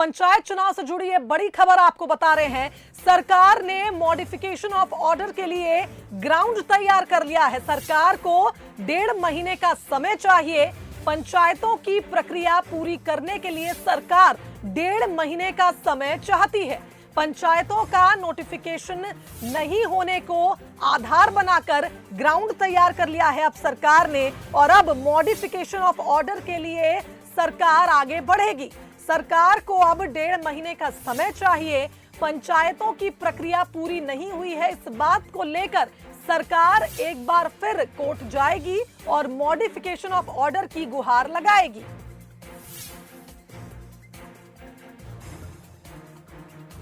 पंचायत चुनाव से जुड़ी ये बड़ी खबर आपको बता रहे हैं। सरकार ने मॉडिफिकेशन ऑफ ऑर्डर के लिए ग्राउंड तैयार कर लिया है। सरकार को 1.5 महीने का समय चाहिए। पंचायतों की प्रक्रिया पूरी करने के लिए सरकार 1.5 महीने का समय चाहती है। पंचायतों का नोटिफिकेशन नहीं होने को आधार बनाकर ग्राउंड तैयार कर लिया है अब सरकार ने, और अब मॉडिफिकेशन ऑफ ऑर्डर के लिए सरकार आगे बढ़ेगी। सरकार को अब 1.5 महीने का समय चाहिए। पंचायतों की प्रक्रिया पूरी नहीं हुई है, इस बात को लेकर सरकार एक बार फिर कोर्ट जाएगी और मॉडिफिकेशन ऑफ ऑर्डर की गुहार लगाएगी।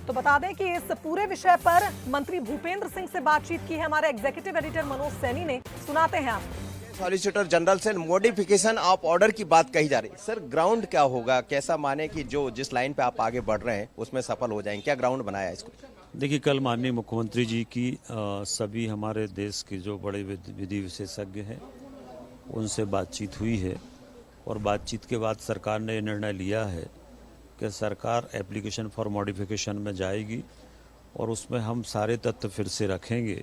तो बता दें कि इस पूरे विषय पर मंत्री भूपेंद्र सिंह से बातचीत की है हमारे एग्जीक्यूटिव एडिटर मनोज सैनी ने। सुनाते हैं आपको। सॉलिसिटर जनरल से मॉडिफिकेशन ऑफ ऑर्डर की बात कही जा रही है। सर, ग्राउंड क्या होगा? कैसा माने कि जिस लाइन पे आप आगे बढ़ रहे हैं उसमें सफल हो जाएंगे? क्या ग्राउंड बनाया है इसको? देखिए, कल माननीय मुख्यमंत्री जी की सभी हमारे देश के जो बड़े विधि विशेषज्ञ हैं उनसे बातचीत हुई है, और बातचीत के बाद सरकार ने निर्णय लिया है कि सरकार एप्लीकेशन फॉर मॉडिफिकेशन में जाएगी और उसमें हम सारे तथ्य फिर से रखेंगे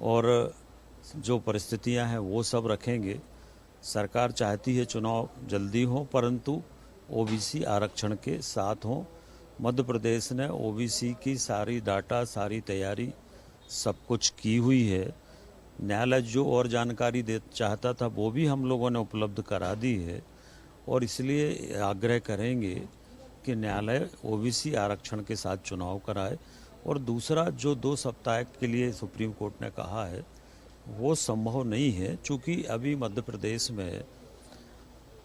और जो परिस्थितियां हैं वो सब रखेंगे। सरकार चाहती है चुनाव जल्दी हो, परंतु ओबीसी आरक्षण के साथ हो। मध्य प्रदेश ने ओबीसी की सारी डाटा, सारी तैयारी सब कुछ की हुई है। न्यायालय जो और जानकारी दे चाहता था वो भी हम लोगों ने उपलब्ध करा दी है, और इसलिए आग्रह करेंगे कि न्यायालय ओबीसी आरक्षण के साथ चुनाव कराए। और दूसरा, जो 2 सप्ताह के लिए सुप्रीम कोर्ट ने कहा है वो संभव नहीं है, चूँकि अभी मध्य प्रदेश में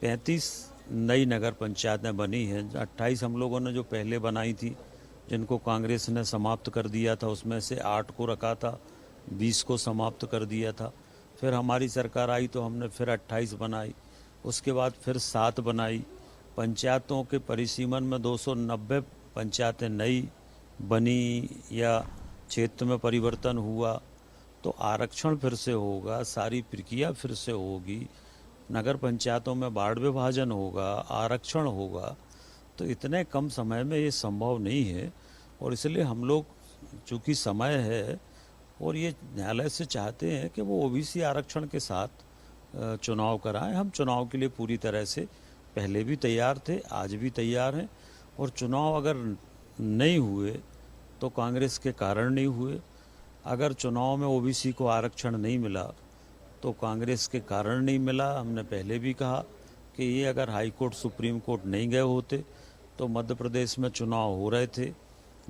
35 नई नगर पंचायतें बनी हैं। 28 हम लोगों ने जो पहले बनाई थी, जिनको कांग्रेस ने समाप्त कर दिया था, उसमें से 8 को रखा था, 20 को समाप्त कर दिया था। फिर हमारी सरकार आई तो हमने फिर 28 बनाई, उसके बाद फिर 7 बनाई। पंचायतों के परिसीमन में 290 पंचायतें नई बनी या क्षेत्र में परिवर्तन हुआ, तो आरक्षण फिर से होगा, सारी प्रक्रिया फिर से होगी, नगर पंचायतों में वार्ड विभाजन होगा, आरक्षण होगा। तो इतने कम समय में ये संभव नहीं है, और इसलिए हम लोग, चूँकि समय है और ये न्यायालय से चाहते हैं कि वो ओबीसी आरक्षण के साथ चुनाव कराएं। हम चुनाव के लिए पूरी तरह से पहले भी तैयार थे, आज भी तैयार हैं, और चुनाव अगर नहीं हुए तो कांग्रेस के कारण नहीं हुए। अगर चुनाव में ओबीसी को आरक्षण नहीं मिला तो कांग्रेस के कारण नहीं मिला। हमने पहले भी कहा कि ये अगर हाई कोर्ट, सुप्रीम कोर्ट नहीं गए होते तो मध्य प्रदेश में चुनाव हो रहे थे,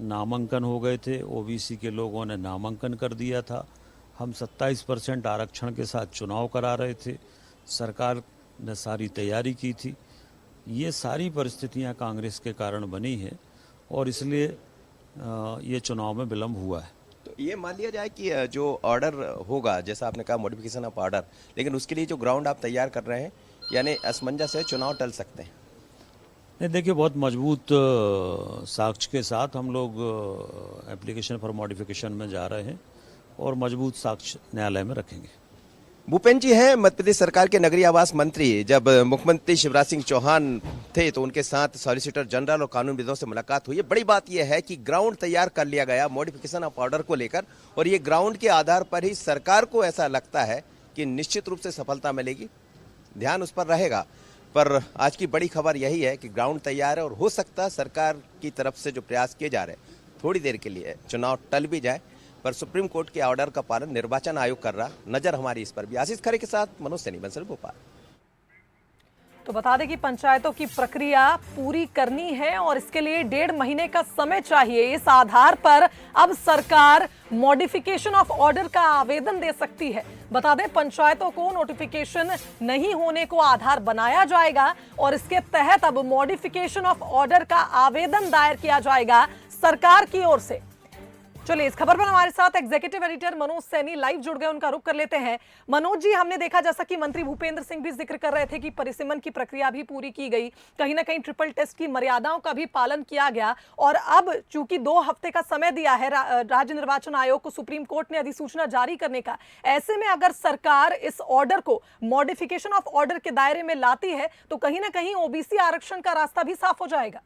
नामांकन हो गए थे, ओबीसी के लोगों ने नामांकन कर दिया था। हम 27% आरक्षण के साथ चुनाव करा रहे थे, सरकार ने सारी तैयारी की थी। ये सारी परिस्थितियां कांग्रेस के कारण बनी हैं, और इसलिए ये चुनाव में विलम्ब हुआ है। तो ये मान लिया जाए कि जो ऑर्डर होगा, जैसा आपने कहा मॉडिफिकेशन ऑफ ऑर्डर, लेकिन उसके लिए जो ग्राउंड आप तैयार कर रहे हैं, यानी असमंजस है, चुनाव टल सकते हैं? नहीं, देखिए, बहुत मजबूत साक्ष्य के साथ हम लोग एप्लीकेशन फॉर मॉडिफिकेशन में जा रहे हैं, और मजबूत साक्ष्य न्यायालय में रखेंगे। भूपेंद्र जी हैं मध्य प्रदेश सरकार के नगरीय आवास मंत्री। जब मुख्यमंत्री शिवराज सिंह चौहान थे तो उनके साथ सॉलिसिटर जनरल और कानूनविदों से मुलाकात हुई है। बड़ी बात यह है कि ग्राउंड तैयार कर लिया गया मॉडिफिकेशन ऑफ ऑर्डर को लेकर, और ये ग्राउंड के आधार पर ही सरकार को ऐसा लगता है कि निश्चित रूप से सफलता मिलेगी। ध्यान उस पर रहेगा, पर आज की बड़ी खबर यही है कि ग्राउंड तैयार है, और हो सकता है सरकार की तरफ से जो प्रयास किए जा रहे हैं थोड़ी देर के लिए चुनाव टल भी जाए, पर सुप्रीम कोर्ट के ऑर्डर का पालन निर्वाचन आयोग कर रहा। नजर हमारी इस पर भी। आशीष खरे के साथ मनोज सैनी, बंसल, भोपाल। तो बता दें कि पंचायतों की प्रक्रिया पूरी करनी है और इसके लिए 1.5 महीने का समय चाहिए। इस आधार पर अब सरकार मॉडिफिकेशन ऑफ ऑर्डर का आवेदन दे सकती है। बता दें, पंचायतों को नोटिफिकेशन नहीं होने को आधार बनाया जाएगा, और इसके तहत अब मॉडिफिकेशन ऑफ ऑर्डर का आवेदन दायर किया जाएगा सरकार की ओर से। चलिए, इस खबर पर हमारे साथ executive editor Manoj Saini live जुड़ गए, उनका रुख कर लेते हैं। मनोज जी, हमने देखा, जैसा कि मंत्री भूपेंद्र सिंह भी जिक्र कर रहे थे, कि परिसीमन की प्रक्रिया भी पूरी की गई, कहीं ना कहीं ट्रिपल टेस्ट की मर्यादाओं का भी पालन किया गया, और अब चूंकि 2 हफ्ते का समय दिया है राज्य निर्वाचन आयोग को सुप्रीम कोर्ट ने अधिसूचना जारी करने का, ऐसे में अगर सरकार इस ऑर्डर को मॉडिफिकेशन ऑफ ऑर्डर के दायरे में लाती है तो कहीं ना कहीं ओबीसी आरक्षण का रास्ता भी साफ हो जाएगा।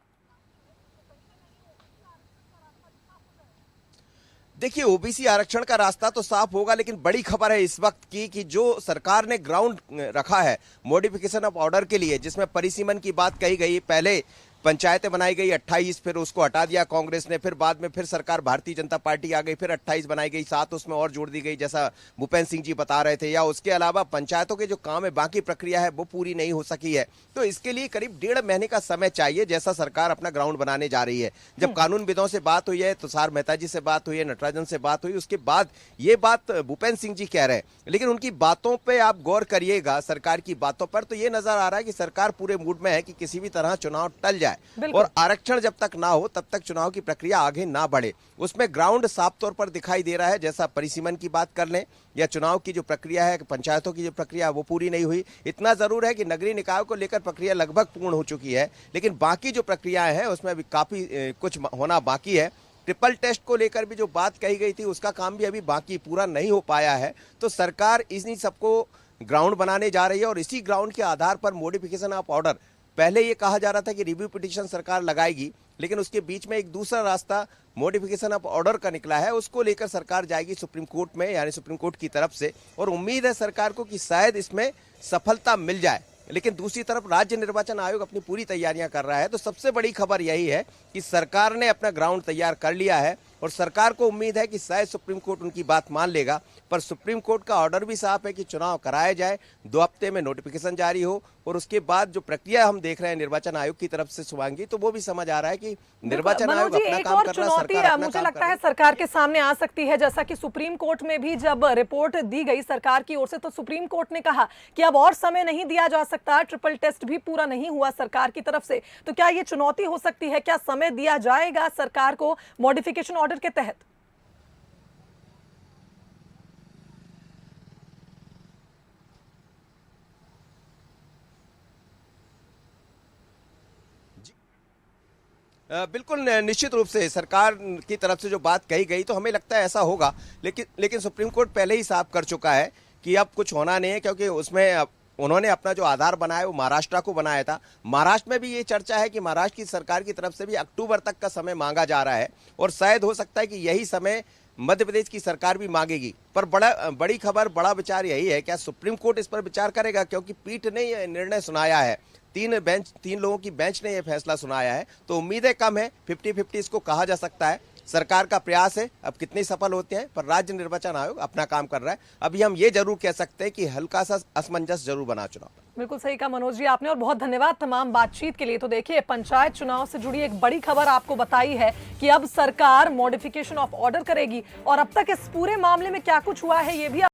देखिए, ओबीसी आरक्षण का रास्ता तो साफ होगा, लेकिन बड़ी खबर है इस वक्त की कि जो सरकार ने ग्राउंड रखा है मॉडिफिकेशन ऑफ ऑर्डर के लिए, जिसमें परिसीमन की बात कही गई, पहले पंचायतें बनाई गई 28, फिर उसको हटा दिया कांग्रेस ने, फिर बाद में फिर सरकार भारतीय जनता पार्टी आ गई, फिर 28 बनाई गई, 7 उसमें और जोड़ दी गई, जैसा भूपेंद्र सिंह जी बता रहे थे। या उसके अलावा पंचायतों के जो काम है, बाकी प्रक्रिया है, वो पूरी नहीं हो सकी है। तो इसके लिए करीब 1.5 महीने का समय चाहिए, जैसा सरकार अपना ग्राउंड बनाने जा रही है। जब कानूनविदों से बात हुई है, तुषार मेहता जी से बात हुई है, नटराजन से बात हुई, उसके बाद ये बात भूपेंद्र सिंह जी कह रहे हैं। लेकिन उनकी बातों पर आप गौर करिएगा, सरकार की बातों पर, तो ये नजर आ रहा है कि सरकार पूरे मूड में है कि किसी भी तरह चुनाव टल जाए, और आरक्षण जब तक ना हो तब तक चुनाव की प्रक्रिया आगे ना बढ़े। उसमें ग्राउंड साफ तौर पर दिखाई दे रहा है, जैसा परिसीमन की बात कर लें या चुनाव की जो प्रक्रिया है, पंचायतों की जो प्रक्रिया वो पूरी नहीं हुई। इतना जरूर है कि नगरीय निकायों को लेकर प्रक्रिया लगभग पूर्ण हो चुकी है, लेकिन बाकी जो प्रक्रियाएं हैं उसमें अभी काफी कुछ होना बाकी है। ट्रिपल टेस्ट को लेकर भी जो बात कही गई थी, उसका काम भी अभी बाकी पूरा नहीं हो पाया है। तो सरकार इन्हीं सबको ग्राउंड बनाने जा रही है, और इसी ग्राउंड के आधार पर मॉडिफिकेशन ऑफ ऑर्डर, पहले ये कहा जा रहा था कि रिव्यू पिटीशन सरकार लगाएगी, लेकिन उसके बीच में एक दूसरा रास्ता मॉडिफिकेशन ऑफ ऑर्डर का निकला है, उसको लेकर सरकार जाएगी सुप्रीम कोर्ट में, यानी सुप्रीम कोर्ट की तरफ से, और उम्मीद है सरकार को कि शायद इसमें सफलता मिल जाए। लेकिन दूसरी तरफ राज्य निर्वाचन आयोग अपनी पूरी तैयारियां कर रहा है। तो सबसे बड़ी खबर यही है कि सरकार ने अपना ग्राउंड तैयार कर लिया है, और सरकार को उम्मीद है कि शायद सुप्रीम कोर्ट उनकी बात मान लेगा। पर सुप्रीम कोर्ट का ऑर्डर भी साफ है कि चुनाव कराया जाए, 2 हफ्ते में नोटिफिकेशन जारी हो, और उसके बाद जो प्रक्रिया हम देख रहे हैं निर्वाचन आयोग की तरफ से शुभांगी, तो वो भी समझ आ रहा है कि निर्वाचन आयोग अपना काम कर रहा है, सरकार अपना मुझे काम लगता कर है रही है। सरकार के सामने आ सकती है, जैसा कि सुप्रीम कोर्ट में भी जब रिपोर्ट दी गई सरकार की ओर से, तो सुप्रीम कोर्ट ने कहा कि अब और समय नहीं दिया जा सकता, ट्रिपल टेस्ट भी पूरा नहीं हुआ सरकार की तरफ से। तो क्या ये चुनौती हो सकती है? क्या समय दिया जाएगा सरकार को मॉडिफिकेशन ऑर्डर के तहत? बिल्कुल निश्चित रूप से सरकार की तरफ से जो बात कही गई, तो हमें लगता है ऐसा होगा। लेकिन सुप्रीम कोर्ट पहले ही साफ कर चुका है कि अब कुछ होना नहीं है, क्योंकि उसमें उन्होंने अपना जो आधार बनाया वो महाराष्ट्र को बनाया था। महाराष्ट्र में भी ये चर्चा है कि महाराष्ट्र की सरकार की तरफ से भी अक्टूबर तक का समय मांगा जा रहा है, और शायद हो सकता है कि यही समय मध्य प्रदेश की सरकार भी मांगेगी। पर बड़ी खबर, बड़ा विचार यही है, क्या सुप्रीम कोर्ट इस पर विचार करेगा? क्योंकि पीठ ने यह निर्णय सुनाया है, 3 लोगों की बेंच ने यह फैसला सुनाया है, तो उम्मीदें कम है, 50-50 इसको कहा जा सकता है। सरकार का प्रयास है, अब कितने सफल होते हैं, पर राज्य निर्वाचन आयोग अपना काम कर रहा है। अभी हम ये जरूर कह सकते हैं कि हल्का सा असमंजस जरूर बना चुनाव। बिल्कुल सही कहा मनोज जी आपने, और बहुत धन्यवाद तमाम बातचीत के लिए। तो देखिए, पंचायत चुनाव से जुड़ी एक बड़ी खबर आपको बताई है कि अब सरकार मॉडिफिकेशन ऑफ ऑर्डर करेगी, और अब तक इस पूरे मामले में क्या कुछ हुआ है ये भी